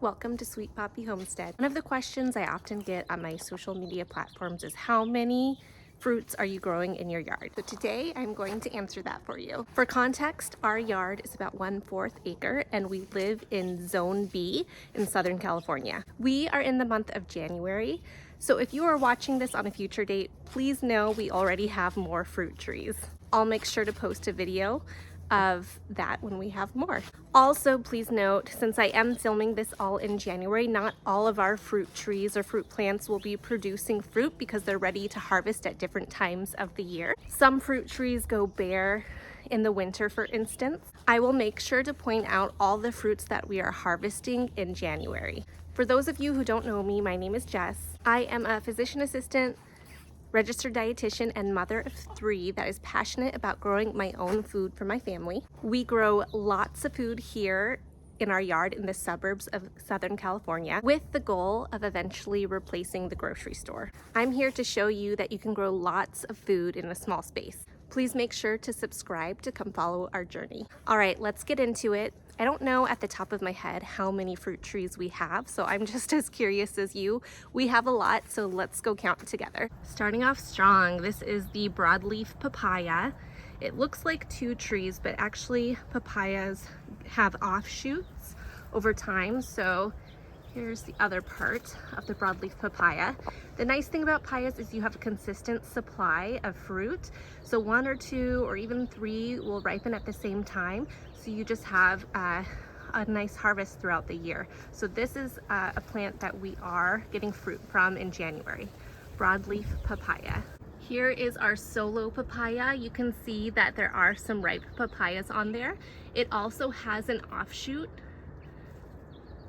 Welcome to Sweet Poppy Homestead. One of the questions I often get on my social media platforms is how many fruits are you growing in your yard? So today I'm going to answer that for you. For context, our yard is about 1/4 acre and we live in Zone B in Southern California. We are in the month of January, so if you are watching this on a future date, please know we already have more fruit trees. I'll make sure to post a video of that when we have more. Also, please note, since I am filming this all in January, not all of our fruit trees or fruit plants will be producing fruit because they're ready to harvest at different times of the year. Some fruit trees go bare in the winter, for instance. I will make sure to point out all the fruits that we are harvesting in January. For those of you who don't know me, my name is Jess. I am a physician assistant, registered dietitian, and mother of 3 that is passionate about growing my own food for my family. We grow lots of food here in our yard in the suburbs of Southern California with the goal of eventually replacing the grocery store. I'm here to show you that you can grow lots of food in a small space. Please make sure to subscribe to come follow our journey. All right, let's get into it. I don't know at the top of my head how many fruit trees we have, so I'm just as curious as you. We have a lot, so let's go count together. Starting off strong, this is the broadleaf papaya. It looks like 2 trees, but actually papayas have offshoots over time, so here's the other part of the broadleaf papaya. The nice thing about papayas is you have a consistent supply of fruit. So 1 or 2 or even 3 will ripen at the same time. So you just have a nice harvest throughout the year. So this is a plant that we are getting fruit from in January. Broadleaf papaya. Here is our solo papaya. You can see that there are some ripe papayas on there. It also has an offshoot.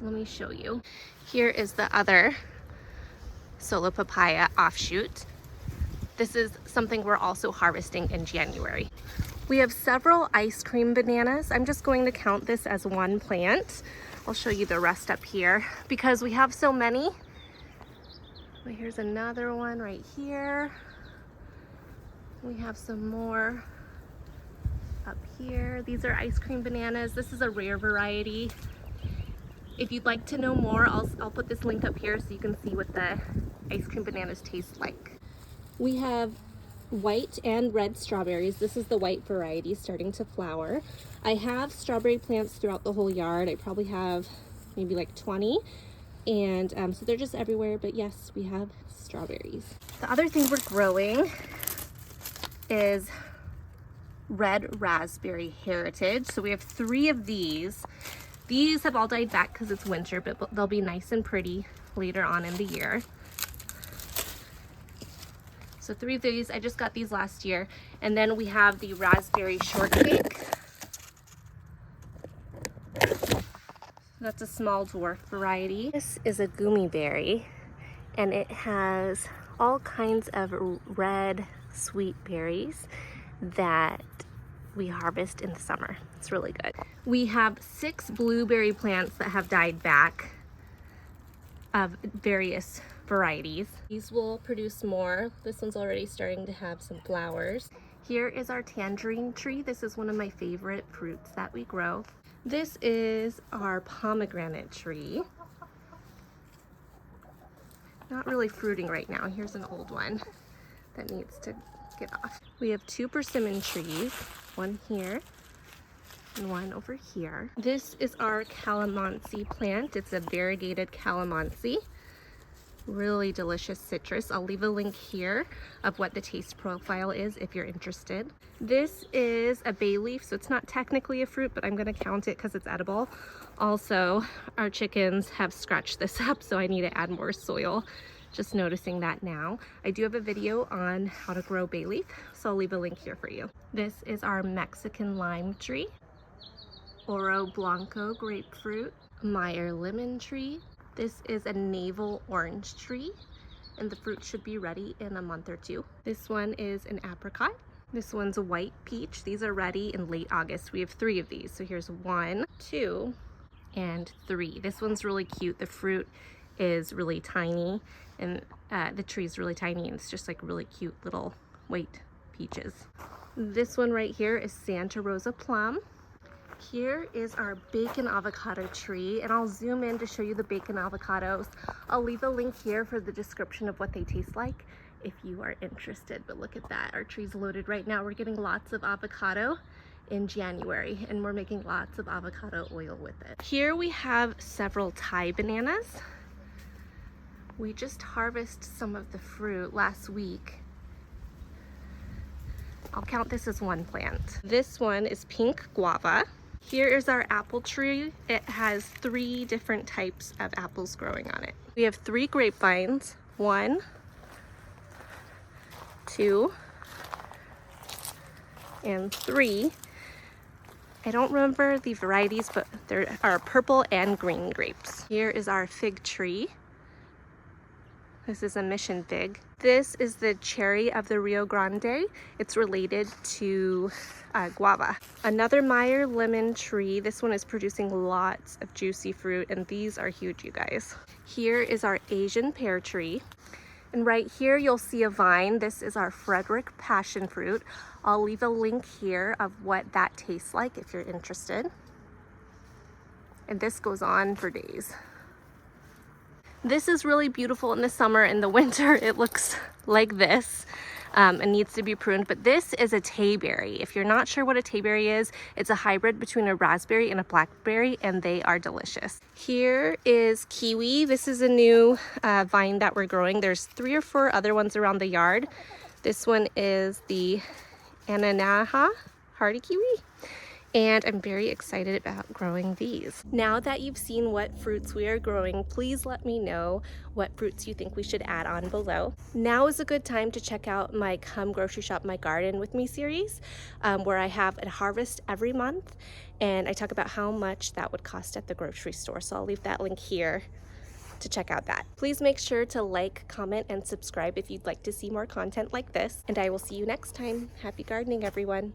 Let me show you. Here is the other solo papaya offshoot. This is something we're also harvesting in January. We have several ice cream bananas. I'm just going to count this as 1 plant. I'll show you the rest up here because we have so many. Well, here's another one right here. We have some more up here. These are ice cream bananas. This is a rare variety. If you'd like to know more, I'll put this link up here so you can see what the ice cream bananas taste like. We have white and red strawberries. This is the white variety starting to flower. I have strawberry plants throughout the whole yard. I probably have maybe like 20. And so they're just everywhere, but yes, we have strawberries. The other thing we're growing is red raspberry heritage. So we have 3 of these. These have all died back because it's winter, but they'll be nice and pretty later on in the year. So 3 of these, I just got these last year. And then we have the raspberry shortcake. That's a small dwarf variety. This is a gummy berry, and it has all kinds of red sweet berries that we harvest in the summer. It's really good. We have 6 blueberry plants that have died back of various varieties. These will produce more. This one's already starting to have some flowers. Here is our tangerine tree. This is one of my favorite fruits that we grow. This is our pomegranate tree. Not really fruiting right now. Here's an old one that needs to get off. We have 2 persimmon trees, one here and one over here. This is our calamansi plant. It's a variegated calamansi. Really delicious citrus. I'll leave a link here of what the taste profile is if you're interested. This is a bay leaf, so it's not technically a fruit, but I'm going to count it because it's edible. Also, our chickens have scratched this up, so I need to add more soil. Just noticing that now. I do have a video on how to grow bay leaf, so I'll leave a link here for you. This is our Mexican lime tree, Oro Blanco grapefruit, Meyer lemon tree. This is a navel orange tree, and the fruit should be ready in a month or 2. This one is an apricot. This one's a white peach. These are ready in late August. We have 3 of these. So here's 1, 2, and 3. This one's really cute. The fruit is really tiny, and the tree is really tiny, and it's just like really cute little white peaches. This one right here is Santa Rosa plum. Here is our bacon avocado tree, and I'll zoom in to show you the bacon avocados. I'll leave a link here for the description of what they taste like if you are interested. But look at that, our tree's loaded right now. We're getting lots of avocado in January, and we're making lots of avocado oil with it. Here we have several Thai bananas. We just harvested some of the fruit last week. I'll count this as one plant. This one is pink guava. Here is our apple tree. It has 3 different types of apples growing on it. We have 3 grapevines. 1, 2, and 3. I don't remember the varieties, but there are purple and green grapes. Here is our fig tree. This is a mission fig. This is the cherry of the Rio Grande. It's related to guava. Another Meyer lemon tree. This one is producing lots of juicy fruit, and these are huge, you guys. Here is our Asian pear tree. And right here you'll see a vine. This is our Frederick passion fruit. I'll leave a link here of what that tastes like if you're interested. And this goes on for days. This is really beautiful in the summer. In the winter, it looks like this and needs to be pruned. But this is a tayberry. If you're not sure what a tayberry is, it's a hybrid between a raspberry and a blackberry, and they are delicious. Here is kiwi. This is a new vine that we're growing. There's 3 or 4 other ones around the yard. This one is the Ananaha hardy kiwi. And I'm very excited about growing these. Now that you've seen what fruits we are growing, please let me know what fruits you think we should add on below. Now is a good time to check out my Come Grocery Shop My Garden With Me series, where I have a harvest every month, and I talk about how much that would cost at the grocery store. So I'll leave that link here to check out that. Please make sure to like, comment, and subscribe if you'd like to see more content like this, and I will see you next time. Happy gardening, everyone.